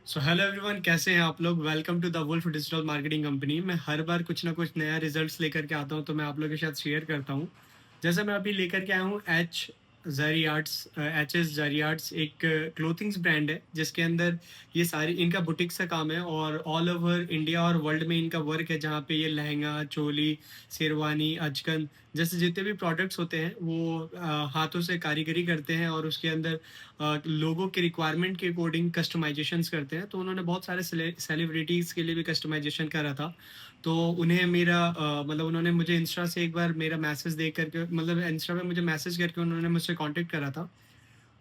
So hello everyone, कैसे हैं आप लोग। Welcome to the Wolf digital marketing company. मैं हर बार कुछ ना कुछ नया रिजल्ट्स लेकर के आता हूं, तो मैं आप लोगों के साथ शेयर करता हूं। जैसे मैं अभी लेकर के आया हूं एच एस जरी आर्ट्स एक क्लोथिंग्स ब्रांड है, जिसके अंदर ये सारी इनका बुटीक का काम है और ऑल ओवर इंडिया और वर्ल्ड में इनका वर्क है, जहाँ पे ये लहंगा, चोली, शेरवानी, अचकन जैसे जितने भी प्रोडक्ट्स होते हैं वो हाथों से कारीगरी करते हैं और उसके अंदर लोगों के रिक्वायरमेंट के अकॉर्डिंग कस्टमाइजेशंस करते हैं। तो उन्होंने बहुत सारे सेलिब्रिटीज़ के लिए भी कस्टमाइजेशन करा था। तो उन्हें मतलब उन्होंने मुझे इंस्टा से एक बार मेरा मैसेज देख करके, मतलब इंस्टा पे मुझे मैसेज करके उन्होंने मुझसे कांटेक्ट करा था।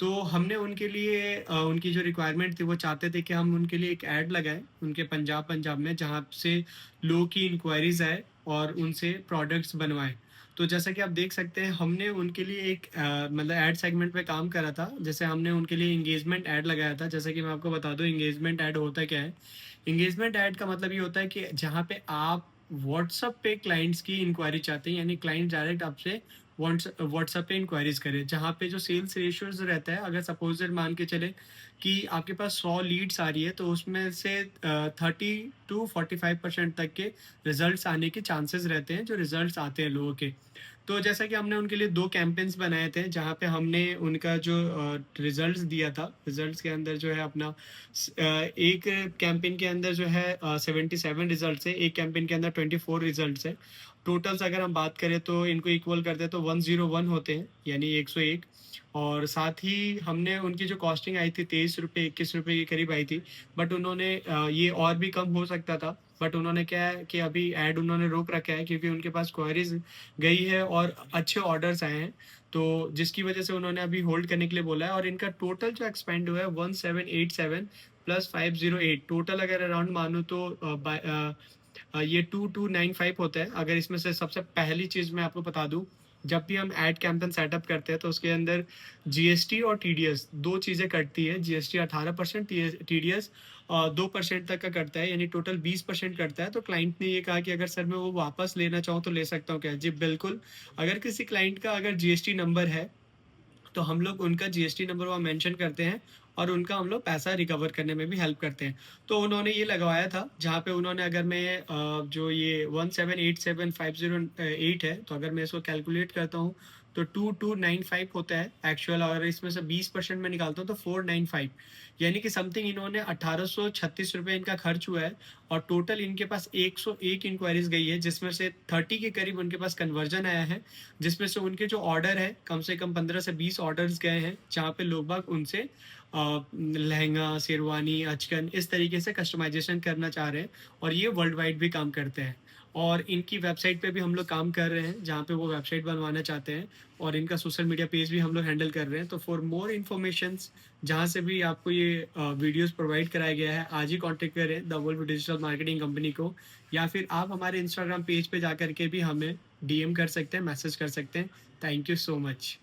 तो हमने उनके लिए उनकी जो रिक्वायरमेंट थी, वो चाहते थे कि हम उनके लिए एक ऐड लगाएं उनके पंजाब पंजाब में, जहाँ से लोगों की इंक्वायरीज आए और उनसे प्रोडक्ट्स बनवाएं। तो जैसा कि आप देख सकते हैं, हमने उनके लिए एक मतलब ऐड सेगमेंट पे काम करा था। जैसे हमने उनके लिए इंगेजमेंट ऐड लगाया था। जैसे कि मैं आपको बता दूं इंगेजमेंट ऐड होता क्या है। इंगेजमेंट ऐड का मतलब ये होता है कि जहाँ पे आप व्हाट्सएप पे क्लाइंट्स की इंक्वायरी चाहते हैं, यानी क्लाइंट डायरेक्ट आपसे व्हाट्सएप पे इंक्वायरीज करें, जहाँ पे जो सेल्स रेशियोज रहता है, अगर सपोज मान के चले कि आपके पास 100 लीड्स आ रही है, तो उसमें से 30 to 45% तक के रिजल्ट्स आने के चांसेस रहते हैं, जो रिजल्ट्स आते हैं लोगों के। तो जैसा कि हमने उनके लिए 2 कैंपेन्स बनाए थे, जहाँ पे हमने उनका जो रिजल्ट्स दिया था, रिजल्ट्स के अंदर जो है अपना एक कैंपेन के अंदर जो है 77 रिजल्ट्स है, एक कैंपेन के अंदर 24 रिजल्ट्स है। टोटल्स अगर हम बात करें तो इनको इक्वल करते हैं तो 101 होते हैं, यानी 101। और साथ ही हमने उनकी जो कॉस्टिंग आई थी 23 रुपये 21 रुपये के करीब आई थी। बट उन्होंने ये और भी कम हो सकता था, बट उन्होंने क्या है कि अभी ऐड उन्होंने रोक रखा है, क्योंकि उनके पास क्वायरीज गई है और अच्छे ऑर्डर्स आए हैं। तो जिसकी वजह से उन्होंने अभी होल्ड करने के लिए बोला है। और इनका टोटल जो एक्सपेंड हुआ है 1787 + 508, टोटल अगर अराउंड मानो तो ये 2295 होता है। अगर इसमें से सबसे पहली चीज़ मैं आपको बता दूं, जब भी हम ऐड कैंपेन सेटअप करते हैं तो उसके अंदर जीएसटी और टीडीएस दो चीज़ें कटती है। जीएसटी 18%, टीडीएस 2% तक का करता है, यानी टोटल 20% करता है। तो क्लाइंट ने ये कहा कि अगर सर मैं वो वापस लेना चाहूँ तो ले सकता हूँ क्या। जी बिल्कुल। अगर किसी क्लाइंट का अगर जीएसटी नंबर है, तो हम लोग उनका जीएसटी नंबर वहाँ मेंशन करते हैं और उनका हम लोग पैसा रिकवर करने में भी हेल्प करते हैं। तो उन्होंने ये लगवाया था, जहाँ पे उन्होंने, अगर मैं जो ये 1787508 है, तो अगर मैं इसको कैलकुलेट करता हूँ तो 2295 होता है एक्चुअल। और इसमें से 20% में निकालता हूँ तो 495, यानी कि समथिंग इन्होंने 1836 रुपये इनका खर्च हुआ है। और टोटल इनके पास 101 इंक्वायरीज गई है, जिसमें से 30 के करीब उनके पास कन्वर्जन आया है। जिसमें से उनके जो ऑर्डर है, कम से कम 15 से 20 ऑर्डर्स गए हैं, जहाँ पे लोग बाग उनसे लहंगा, शेरवानी, अचकन इस तरीके से कस्टमाइजेशन करना चाह रहे हैं। और ये वर्ल्ड वाइड भी काम करते हैं। और इनकी वेबसाइट पे भी हम लोग काम कर रहे हैं, जहाँ पे वो वेबसाइट बनवाना चाहते हैं। और इनका सोशल मीडिया पेज भी हम लोग हैंडल कर रहे हैं। तो फॉर मोर इन्फॉर्मेशन, जहाँ से भी आपको ये वीडियोस प्रोवाइड कराया गया है, आज ही कांटेक्ट करें the Wolf digital marketing company को। या फिर आप हमारे इंस्टाग्राम पेज पे जा करके भी हमें डीएम कर सकते हैं, मैसेज कर सकते हैं। Thank you so much.